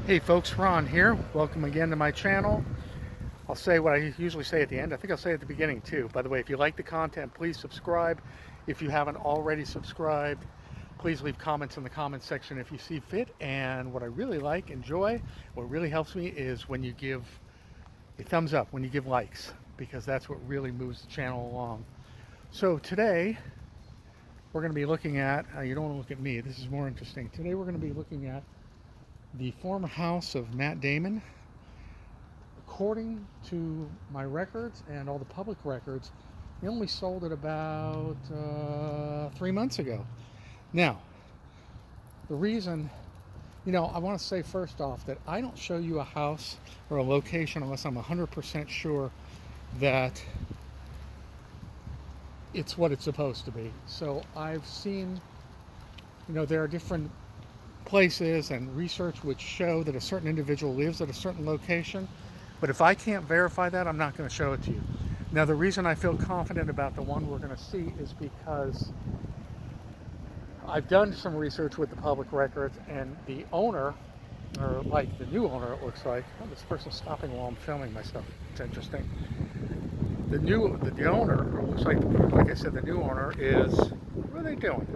Hey folks, Ron here. Welcome again to my channel. I'll say what I usually say at the end. I think I'll say at the beginning too. By the way, if you like the content, please subscribe. If you haven't already subscribed, please leave comments in the comments section if you see fit. And what I really enjoy, what really helps me is when you give a thumbs up, when you give likes, because that's what really moves the channel along. So today, we're going to be looking at, you don't want to look at me, this is more interesting. Today we're going to be looking at the former house of Matt Damon. According to my records and all the public records, he only sold it about 3 months ago. Now, the reason, I want to say first off that I don't show you a house or a location unless I'm 100% sure that it's what it's supposed to be. So I've seen, there are different places and research which show that a certain individual lives at a certain location, but if I can't verify that, I'm not going to show it to you. Now, the reason I feel confident about the one we're going to see is because I've done some research with the public records, and the owner, or like the new owner, it looks like. Oh, this person's stopping while I'm filming myself. It's interesting. The owner, or looks like I said, the new owner is, what are they doing?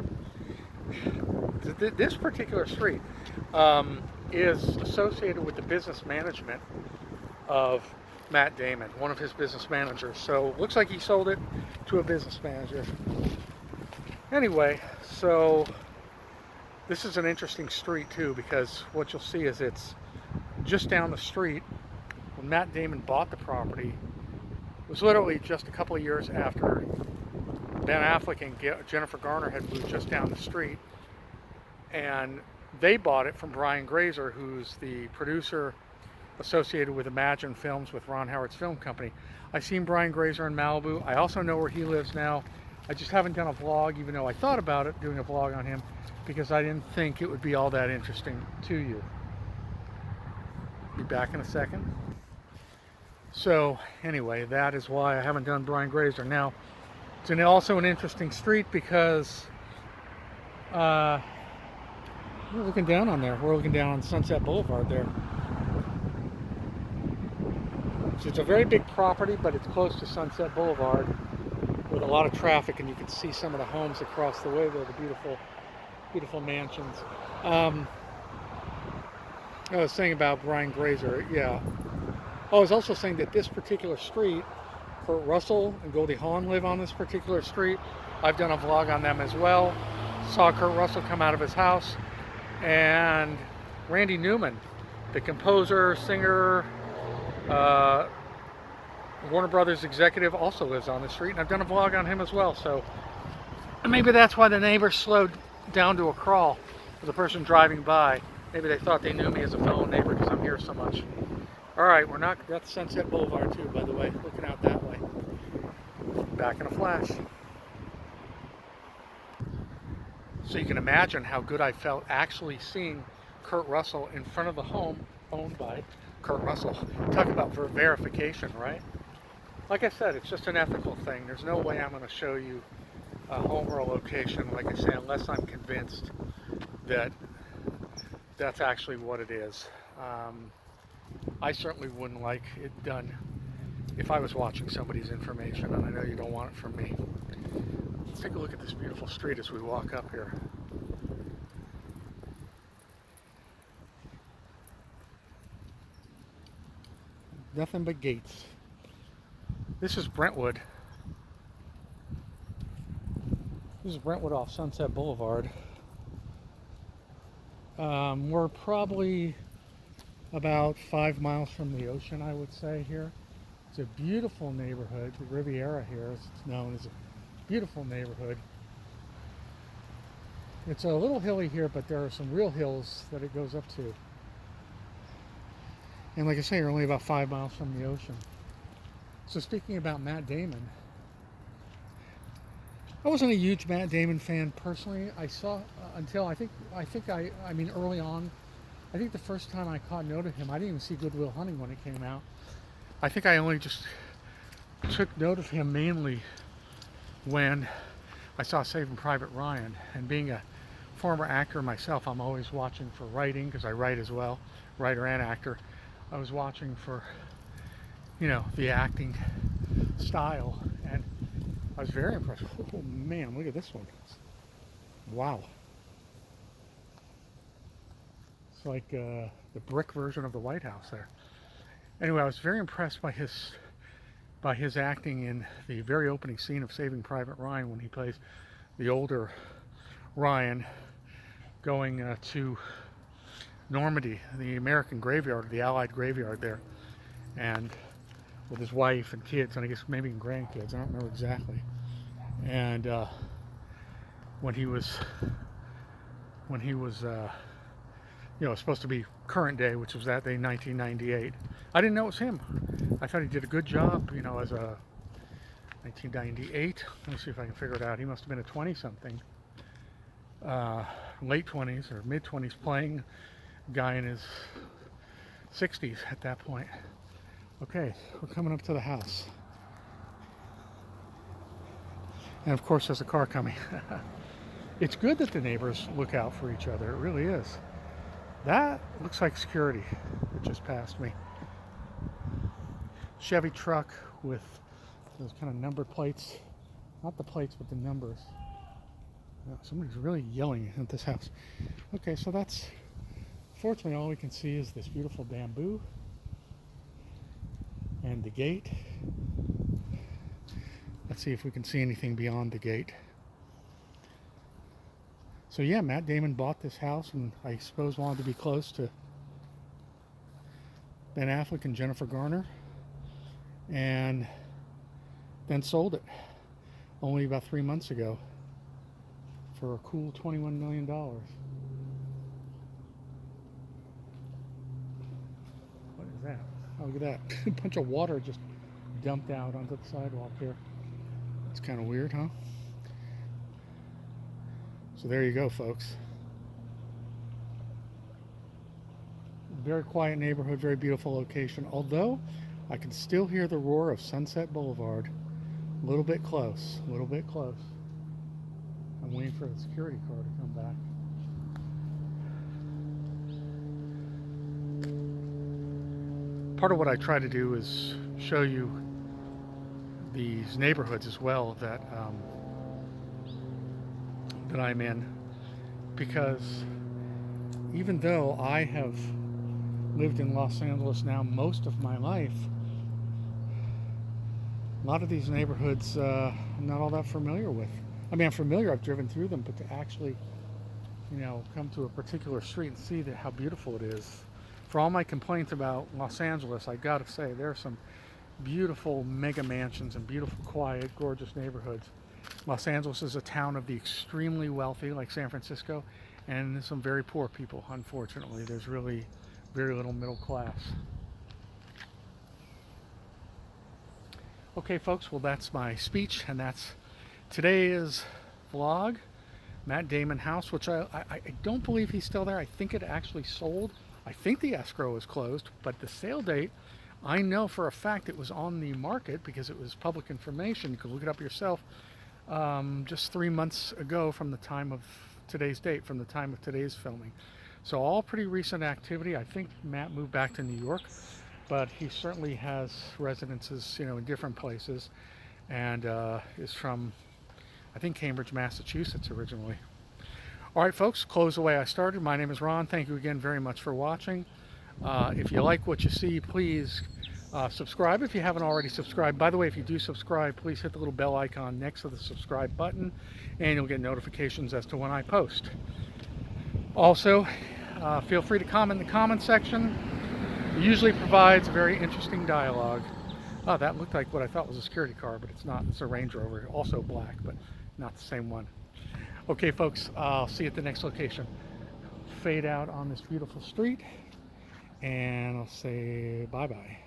This particular street is associated with the business management of Matt Damon, one of his business managers. So looks like he sold it to a business manager. Anyway, so this is an interesting street too, because what you'll see is it's just down the street. When Matt Damon bought the property, it was literally just a couple of years after Ben Affleck and Jennifer Garner had moved just down the street. And they bought it from Brian Grazer, who's the producer associated with Imagine Films with Ron Howard's film company. I've seen Brian Grazer in Malibu. I also know where he lives now. I just haven't done a vlog, even though I thought about it, doing a vlog on him, because I didn't think it would be all that interesting to you. Be back in a second. So anyway, that is why I haven't done Brian Grazer. Now, it's also an interesting street because we're looking down on there. We're looking down on Sunset Boulevard there. So it's a very big property, but it's close to Sunset Boulevard with a lot of traffic, and you can see some of the homes across the way there, the beautiful, beautiful mansions. I was saying about Brian Grazer, yeah. I was also saying that this particular street, Kurt Russell and Goldie Hawn live on this particular street. I've done a vlog on them as well. Saw Kurt Russell come out of his house. And Randy Newman, the composer, singer, Warner Brothers executive, also lives on the street, and I've done a vlog on him as well. So maybe that's why the neighbors slowed down to a crawl for the person driving by. Maybe they thought they knew me as a fellow neighbor because I'm here so much. All right, that's Sunset Boulevard too, by the way, looking out that way. Back in a flash. So you can imagine how good I felt actually seeing Kurt Russell in front of the home owned by Kurt Russell. Talk about verification, right? Like I said, it's just an ethical thing. There's no way I'm going to show you a home or a location, like I say, unless I'm convinced that that's actually what it is. I certainly wouldn't like it done if I was watching somebody's information, and I know you don't want it from me. Let's take a look at this beautiful street as we walk up here. Nothing but gates. This is Brentwood. This is Brentwood off Sunset Boulevard. We're probably about 5 miles from the ocean, I would say, here. It's a beautiful neighborhood. The Riviera here, as it's known, is a beautiful neighborhood. It's a little hilly here, but there are some real hills that it goes up to. And like I say, you're only about 5 miles from the ocean. So speaking about Matt Damon, I wasn't a huge Matt Damon fan personally. I saw until I mean early on. I think the first time I caught note of him, I didn't even see Good Will Hunting when it came out. I think I only just took note of him mainly when I saw Saving Private Ryan, and being a former actor myself, I'm always watching for writing because I write as well, writer and actor. I was watching for, the acting style, and I was very impressed. Oh man, look at this one. Wow. It's like the brick version of the White House there. Anyway, I was very impressed by his acting in the very opening scene of Saving Private Ryan when he plays the older Ryan going to Normandy, the American graveyard, the Allied graveyard there, and with his wife and kids, and I guess maybe grandkids. I don't remember exactly. And when he was supposed to be current day, which was that day, 1998. I didn't know it was him. I thought he did a good job, as a 1998. Let me see if I can figure it out. He must have been a 20-something, late 20s or mid 20s, playing a guy in his 60s at that point. Okay, we're coming up to the house. And of course, there's a car coming. It's good that the neighbors look out for each other. It really is. That looks like security that just passed me. Chevy truck with those kind of numbered plates. Not the plates, but the numbers. Somebody's really yelling at this house. Okay, so that's, fortunately, all we can see is this beautiful bamboo and the gate. Let's see if we can see anything beyond the gate. So yeah, Matt Damon bought this house, and I suppose wanted to be close to Ben Affleck and Jennifer Garner, and then sold it only about 3 months ago for a cool $21 million. What is that? Oh, look at that. A bunch of water just dumped out onto the sidewalk here. It's kind of weird, huh? So there you go, folks. Very quiet neighborhood, very beautiful location. Although I can still hear the roar of Sunset Boulevard. A little bit close, a little bit close. I'm waiting for the security car to come back. Part of what I try to do is show you these neighborhoods as well that I'm in, because even though I have lived in Los Angeles now most of my life, a lot of these neighborhoods I'm not all that familiar with. I mean, I'm familiar, I've driven through them, but to actually, come to a particular street and see how beautiful it is. For all my complaints about Los Angeles, I gotta say, there are some beautiful mega mansions and beautiful, quiet, gorgeous neighborhoods. Los Angeles is a town of the extremely wealthy, like San Francisco, and some very poor people, unfortunately. There's really very little middle class. Okay, folks, well, that's my speech, and that's today's vlog. Matt Damon house, which I don't believe he's still there. I think it actually sold. I think the escrow is closed, but the sale date, I know for a fact it was on the market because it was public information. You can look it up yourself. Just 3 months ago from the time of today's date, from the time of today's filming. So all pretty recent activity. I think Matt moved back to New York, but he certainly has residences, in different places, and is from, I think, Cambridge, Massachusetts originally. All right, folks, close the way I started. My name is Ron. Thank you again very much for watching. If you like what you see, please subscribe if you haven't already subscribed. By the way, if you do subscribe, please hit the little bell icon next to the subscribe button, and you'll get notifications as to when I post. Also, feel free to comment in the comment section. It usually provides a very interesting dialogue. Oh, that looked like what I thought was a security car, but it's not. It's a Range Rover, also black, but not the same one. Okay, folks, I'll see you at the next location. Fade out on this beautiful street, and I'll say bye-bye.